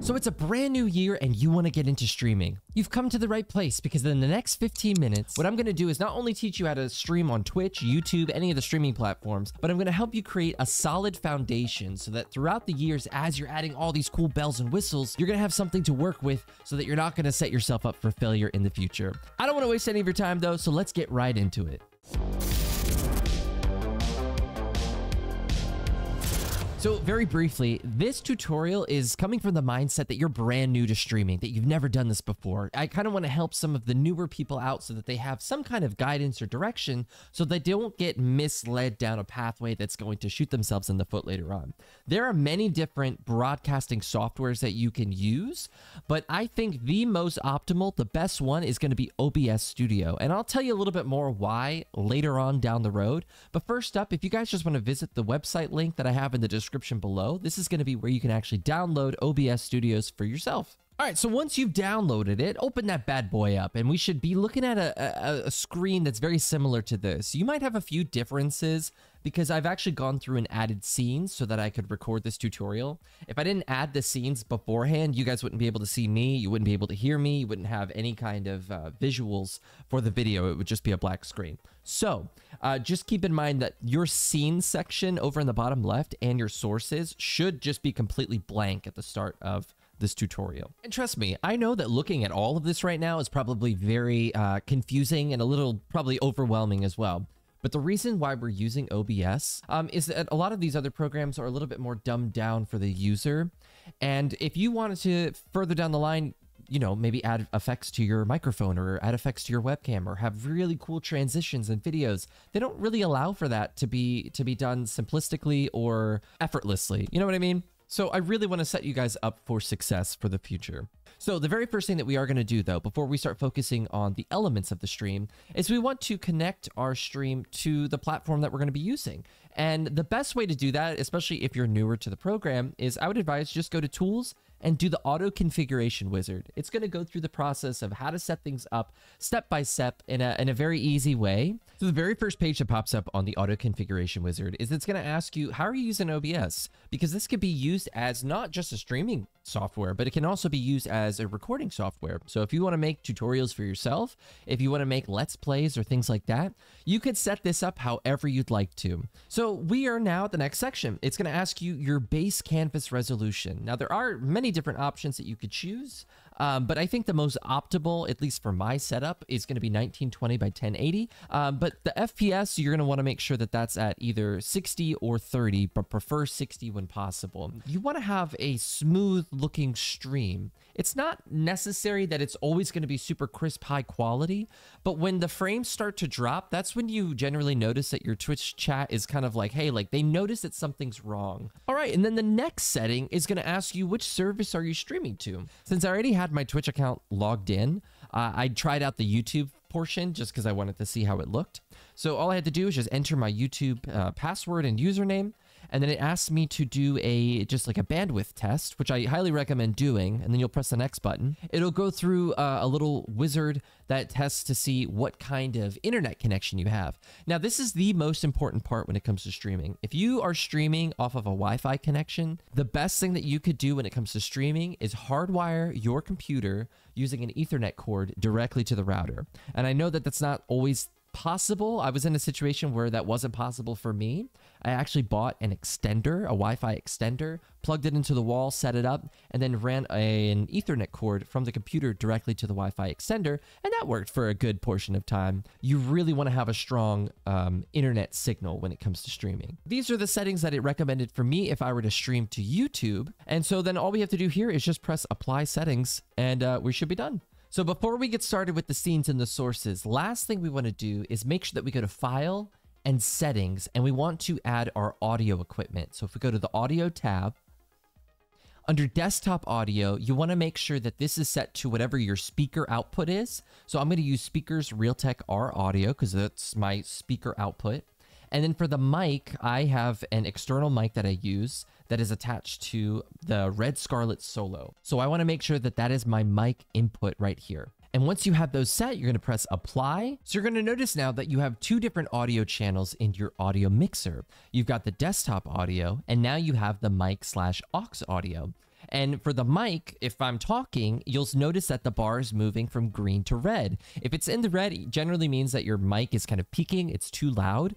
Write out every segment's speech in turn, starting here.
So it's a brand new year and you want to get into streaming. You've come to the right place because in the next 15 minutes, what I'm going to do is not only teach you how to stream on Twitch, YouTube, any of the streaming platforms, but I'm going to help you create a solid foundation so that throughout the years, as you're adding all these cool bells and whistles, you're going to have something to work with so that you're not going to set yourself up for failure in the future. I don't want to waste any of your time though, so let's get right into it. So very briefly, this tutorial is coming from the mindset that you're brand new to streaming, that you've never done this before. I kind of want to help some of the newer people out so that they have some kind of guidance or direction so they don't get misled down a pathway that's going to shoot themselves in the foot later on. There are many different broadcasting softwares that you can use, but I think the most optimal, the best one is going to be OBS Studio. And I'll tell you a little bit more why later on down the road. But first up, if you guys just want to visit the website link that I have in the description below, this is going to be where you can actually download OBS Studios for yourself. All right, so once you've downloaded it, open that bad boy up, and we should be looking at a screen that's very similar to this. You might have a few differences because I've actually gone through and added scenes so that I could record this tutorial. If I didn't add the scenes beforehand, you guys wouldn't be able to see me, you wouldn't be able to hear me, you wouldn't have any kind of visuals for the video. It would just be a black screen. So just keep in mind that your scene section over in the bottom left and your sources should just be completely blank at the start of this tutorial. And trust me, I know that looking at all of this right now is probably very confusing and a little probably overwhelming as well. But the reason why we're using OBS is that a lot of these other programs are a little bit more dumbed down for the user. And if you wanted to further down the line, you know, maybe add effects to your microphone or add effects to your webcam or have really cool transitions and videos, they don't really allow for that to be done simplistically or effortlessly. You know what I mean? So I really want to set you guys up for success for the future. So the very first thing that we are going to do though, before we start focusing on the elements of the stream, is we want to connect our stream to the platform that we're going to be using. And the best way to do that, especially if you're newer to the program, is I would advise just go to Tools and do the auto configuration wizard. It's going to go through the process of how to set things up step by step in a very easy way. So the very first page that pops up on the auto configuration wizard is it's going to ask you, how are you using OBS? Because this could be used as not just a streaming software, but it can also be used as a recording software. So if you want to make tutorials for yourself, if you want to make Let's Plays or things like that, you could set this up however you'd like to. So we are now at the next section. It's going to ask you your base canvas resolution. Now there are many different options that you could choose, but I think the most optimal, at least for my setup, is going to be 1920 by 1080. But the FPS, you're going to want to make sure that that's at either 60 or 30, but prefer 60 when possible. You want to have a smooth looking stream. It's not necessary that it's always going to be super crisp, high quality, but when the frames start to drop, that's when you generally notice that your Twitch chat is kind of like, hey, like they notice that something's wrong. All right, and then the next setting is going to ask you which service are you streaming to. Since I already had my Twitch account logged in, I tried out the YouTube portion just because I wanted to see how it looked. So all I had to do is just enter my YouTube password and username, and then it asked me to do just like a bandwidth test, which I highly recommend doing, and then you'll press the next button. It'll go through a little wizard that tests to see what kind of internet connection you have. Now, this is the most important part when it comes to streaming. If you are streaming off of a Wi-Fi connection, the best thing that you could do when it comes to streaming is hardwire your computer using an Ethernet cord directly to the router. And I know that that's not always possible. I was in a situation where that wasn't possible for me. I actually bought an extender, a Wi-Fi extender, plugged it into the wall, set it up, and then ran an Ethernet cord from the computer directly to the Wi-Fi extender, and that worked for a good portion of time. You really want to have a strong internet signal when it comes to streaming. These are the settings that it recommended for me if I were to stream to YouTube, and so then all we have to do here is just press apply settings, and we should be done. So before we get started with the scenes and the sources, last thing we want to do is make sure that we go to File and Settings, and we want to add our audio equipment. So if we go to the Audio tab, under Desktop Audio, you want to make sure that this is set to whatever your speaker output is. So I'm going to use Speakers Realtek R Audio because that's my speaker output. And then for the mic, I have an external mic that I use that is attached to the Red Scarlet Solo. So I want to make sure that that is my mic input right here. And once you have those set, you're going to press apply. So you're going to notice now that you have two different audio channels in your audio mixer. You've got the desktop audio, and now you have the mic/aux audio. And for the mic, if I'm talking, you'll notice that the bar is moving from green to red. If it's in the red, it generally means that your mic is kind of peaking. It's too loud.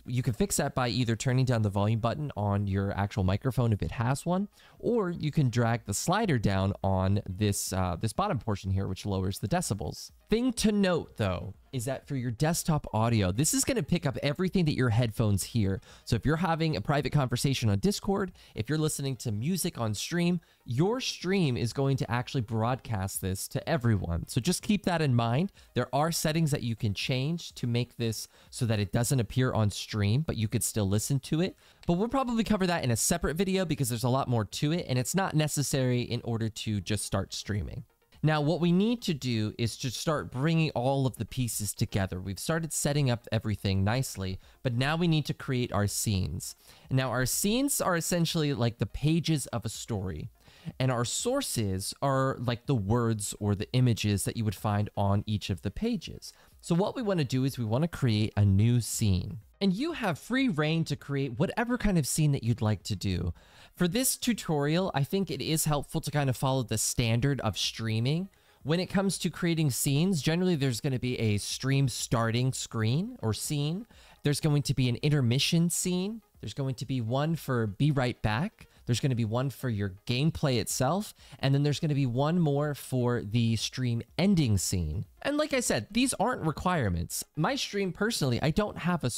You can fix that by either turning down the volume button on your actual microphone if it has one, or you can drag the slider down on this bottom portion here, which lowers the decibels. Thing to note, though, is that for your desktop audio, this is going to pick up everything that your headphones hear. So if you're having a private conversation on Discord, if you're listening to music on stream, your stream is going to actually broadcast this to everyone. So just keep that in mind. There are settings that you can change to make this so that it doesn't appear on stream, but you could still listen to it. But we'll probably cover that in a separate video because there's a lot more to it, and it's not necessary in order to just start streaming. Now, what we need to do is to start bringing all of the pieces together. We've started setting up everything nicely, but now we need to create our scenes. Now, our scenes are essentially like the pages of a story, and our sources are like the words or the images that you would find on each of the pages. So what we want to do is we want to create a new scene. And you have free reign to create whatever kind of scene that you'd like to do. For this tutorial, I think it is helpful to kind of follow the standard of streaming. When it comes to creating scenes, generally there's going to be a stream starting screen or scene. There's going to be an intermission scene. There's going to be one for be right back. There's going to be one for your gameplay itself. And then there's going to be one more for the stream ending scene. And like I said, these aren't requirements. My stream personally, I don't have a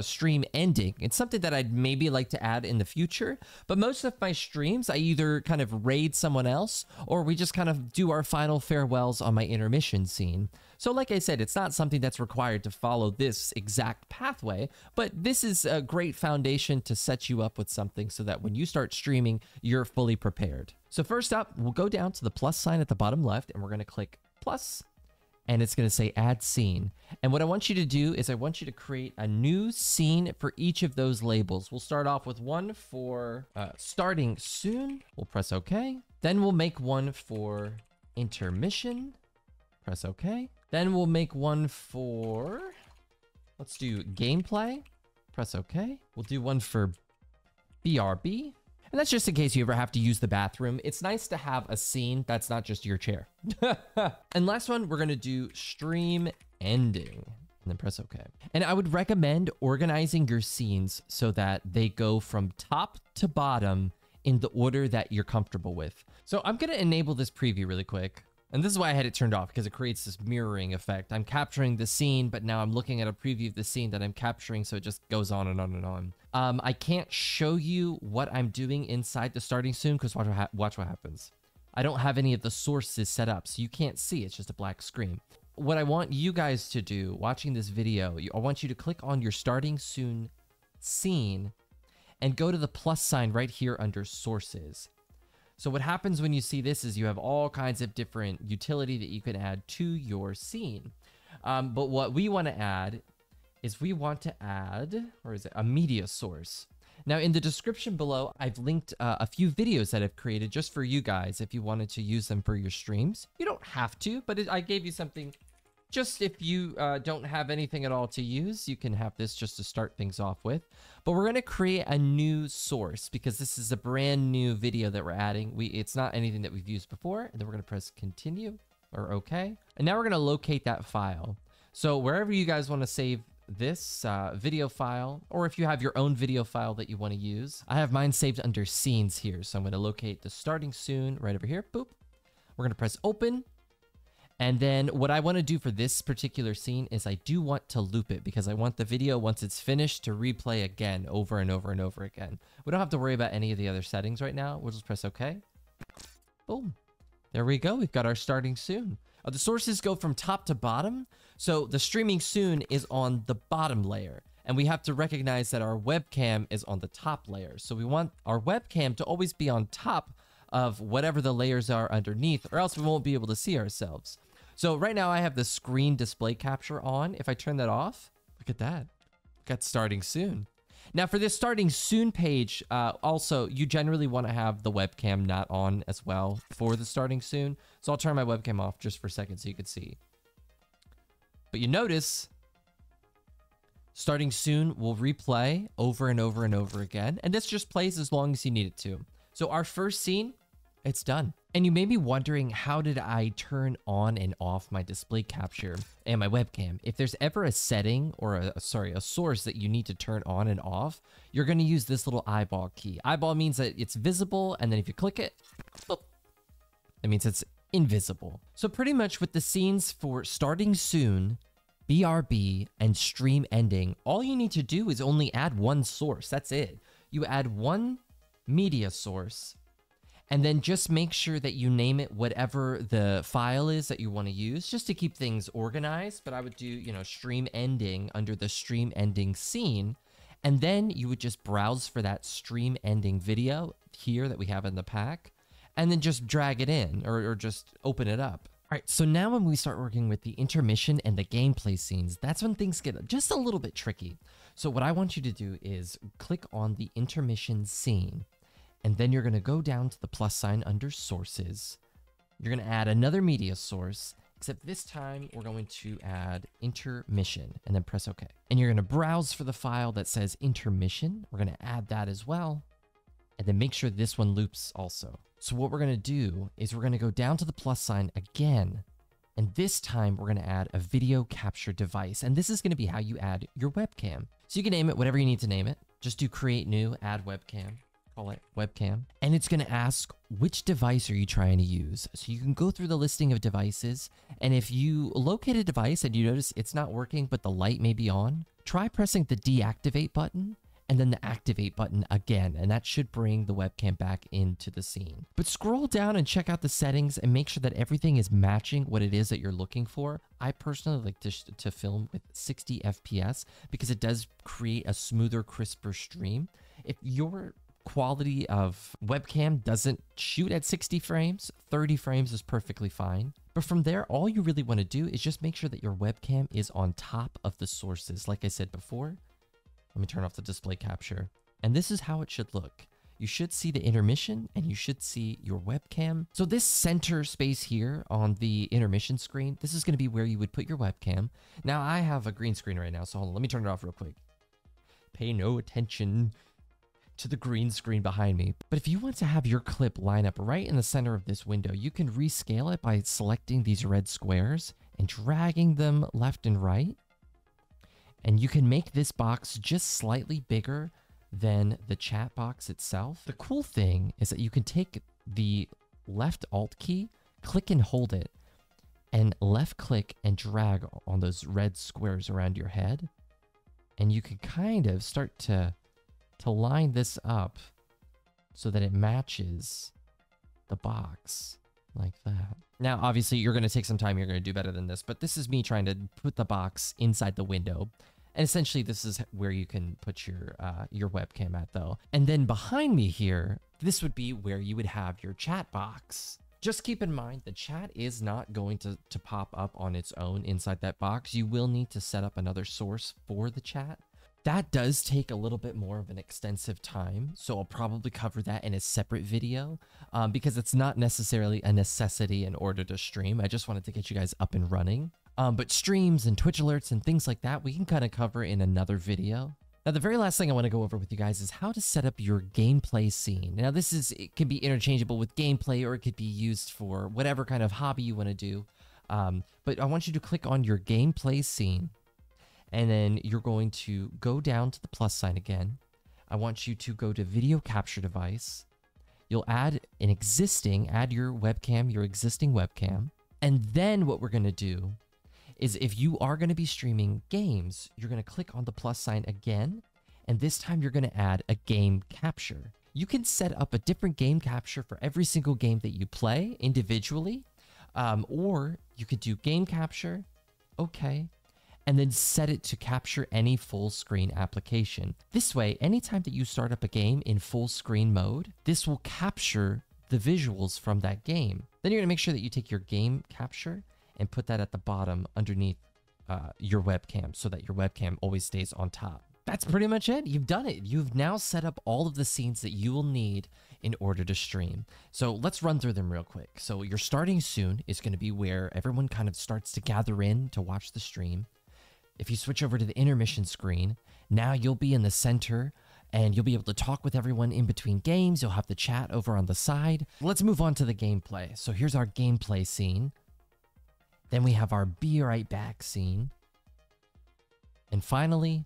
stream ending. It's something that I'd maybe like to add in the future. But most of my streams, I either kind of raid someone else or we just kind of do our final farewells on my intermission scene. So like I said, it's not something that's required to follow this exact pathway, but this is a great foundation to set you up with something so that when you start streaming, you're fully prepared. So first up, we'll go down to the plus sign at the bottom left and we're going to click plus. And it's going to say add scene. And what I want you to do is I want you to create a new scene for each of those labels. We'll start off with one for starting soon. We'll press OK. Then we'll make one for intermission. Press OK. Then we'll make one for, let's do gameplay. Press OK. We'll do one for BRB. And that's just in case you ever have to use the bathroom. It's nice to have a scene that's not just your chair. And last one, we're going to do stream ending. And then press OK. And I would recommend organizing your scenes so that they go from top to bottom in the order that you're comfortable with. So I'm going to enable this preview really quick. And this is why I had it turned off, because it creates this mirroring effect. I'm capturing the scene, but now I'm looking at a preview of the scene that I'm capturing, so it just goes on and on and on. I can't show you what I'm doing inside the starting soon, because watch what happens. I don't have any of the sources set up, so you can't see. It's just a black screen. What I want you guys to do, watching this video, I want you to click on your starting soon scene and go to the plus sign right here under sources. So what happens when you see this is you have all kinds of different utility that you can add to your scene. But what we want to add is we want to add, or is it a media source? Now in the description below, I've linked a few videos that I've created just for you guys if you wanted to use them for your streams. You don't have to, but I gave you something. Just if you don't have anything at all to use, you can have this just to start things off with. But we're going to create a new source because this is a brand new video that we're adding. It's not anything that we've used before. And then we're going to press continue or OK. And now we're going to locate that file. So wherever you guys want to save this video file, or if you have your own video file that you want to use, I have mine saved under scenes here. So I'm going to locate the starting soon right over here. Boop. We're going to press open. And then what I want to do for this particular scene is I do want to loop it because I want the video, once it's finished, to replay again over and over and over again. We don't have to worry about any of the other settings right now. We'll just press OK. Boom. There we go. We've got our starting soon. The sources go from top to bottom. So the streaming soon is on the bottom layer. And we have to recognize that our webcam is on the top layer. So we want our webcam to always be on top of whatever the layers are underneath, or else we won't be able to see ourselves. So right now I have the screen display capture on. If I turn that off, look at that. Got starting soon. Now for this starting soon page, also you generally want to have the webcam not on as well for the starting soon. So I'll turn my webcam off just for a second so you can see. But you notice starting soon will replay over and over and over again. And this just plays as long as you need it to. So our first scene, it's done. And you may be wondering, how did I turn on and off my display capture and my webcam? If there's ever a setting or a source that you need to turn on and off, you're going to use this little eyeball key. Eyeball means that it's visible, and then if you click it, boop, that means it's invisible. So pretty much with the scenes for starting soon, BRB, and stream ending, all you need to do is only add one source. That's it. You add one media source, and then just make sure that you name it whatever the file is that you want to use, just to keep things organized. But I would do, you know, stream ending under the stream ending scene. And then you would just browse for that stream ending video here that we have in the pack, and then just drag it in or just open it up. All right, so now when we start working with the intermission and the gameplay scenes, that's when things get just a little bit tricky. So what I want you to do is click on the intermission scene, and then you're going to go down to the plus sign under sources. You're going to add another media source, except this time we're going to add intermission, and then press OK. And you're going to browse for the file that says intermission. We're going to add that as well, and then make sure this one loops also. So what we're going to do is we're going to go down to the plus sign again, and this time we're going to add a video capture device, and this is going to be how you add your webcam. So you can name it whatever you need to name it. Just do create new, add webcam, call it webcam, and it's going to ask which device are you trying to use. So you can go through the listing of devices, and if you locate a device and you notice it's not working but the light may be on, try pressing the deactivate button and then the activate button again, and that should bring the webcam back into the scene. But scroll down and check out the settings and make sure that everything is matching what it is that you're looking for. I personally like to film with 60 FPS because it does create a smoother, crisper stream. If your quality of webcam doesn't shoot at 60 frames, 30 frames is perfectly fine. But from there, all you really want to do is just make sure that your webcam is on top of the sources. Like I said before, let me turn off the display capture. And this is how it should look. You should see the intermission and you should see your webcam. So this center space here on the intermission screen, this is going to be where you would put your webcam. Now I have a green screen right now, so hold on, let me turn it off real quick. Pay no attention to the green screen behind me. But if you want to have your clip line up right in the center of this window, you can rescale it by selecting these red squares and dragging them left and right. And you can make this box just slightly bigger than the chat box itself. The cool thing is that you can take the left Alt key, click and hold it, and left click and drag on those red squares around your head. And you can kind of start to line this up so that it matches the box like that. Now, obviously, you're going to take some time. You're going to do better than this, but this is me trying to put the box inside the window. And essentially, this is where you can put your webcam at, though. And then behind me here, this would be where you would have your chat box. Just keep in mind, the chat is not going to pop up on its own inside that box. You will need to set up another source for the chat. That does take a little bit more of an extensive time, so I'll probably cover that in a separate video because it's not necessarily a necessity in order to stream. I just wanted to get you guys up and running. But streams and Twitch alerts and things like that, we can kind of cover in another video. Now, the very last thing I want to go over with you guys is how to set up your gameplay scene. Now, it can be interchangeable with gameplay, or it could be used for whatever kind of hobby you want to do. But I want you to click on your gameplay scene, and then you're going to go down to the plus sign again. I want you to go to video capture device. You'll add your webcam, your existing webcam. And then what we're going to do is, if you are going to be streaming games, you're going to click on the plus sign again, and this time you're going to add a game capture. You can set up a different game capture for every single game that you play individually, or you could do game capture, okay, and then set it to capture any full screen application. This way, anytime that you start up a game in full screen mode, this will capture the visuals from that game. Then you're going to make sure that you take your game capture and put that at the bottom underneath your webcam so that your webcam always stays on top. That's pretty much it. You've done it. You've now set up all of the scenes that you will need in order to stream. So let's run through them real quick. So your starting soon is going to be where everyone kind of starts to gather in to watch the stream. If you switch over to the intermission screen, now you'll be in the center and you'll be able to talk with everyone in between games. You'll have the chat over on the side. Let's move on to the gameplay. So here's our gameplay scene. Then we have our be right back scene. And finally,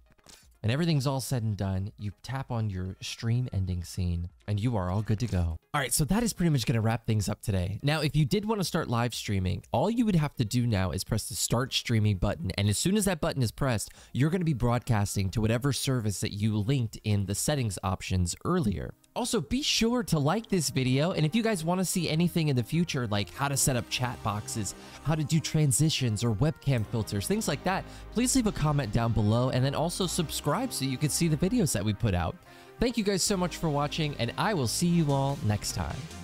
when everything's all said and done, you tap on your stream ending scene and you are all good to go. All right, so that is pretty much going to wrap things up today. Now, if you did want to start live streaming, all you would have to do now is press the start streaming button. And as soon as that button is pressed, you're going to be broadcasting to whatever service that you linked in the settings options earlier. Also, be sure to like this video, and if you guys want to see anything in the future, like how to set up chat boxes, how to do transitions or webcam filters, things like that, please leave a comment down below, and then also subscribe so you can see the videos that we put out. Thank you guys so much for watching, and I will see you all next time.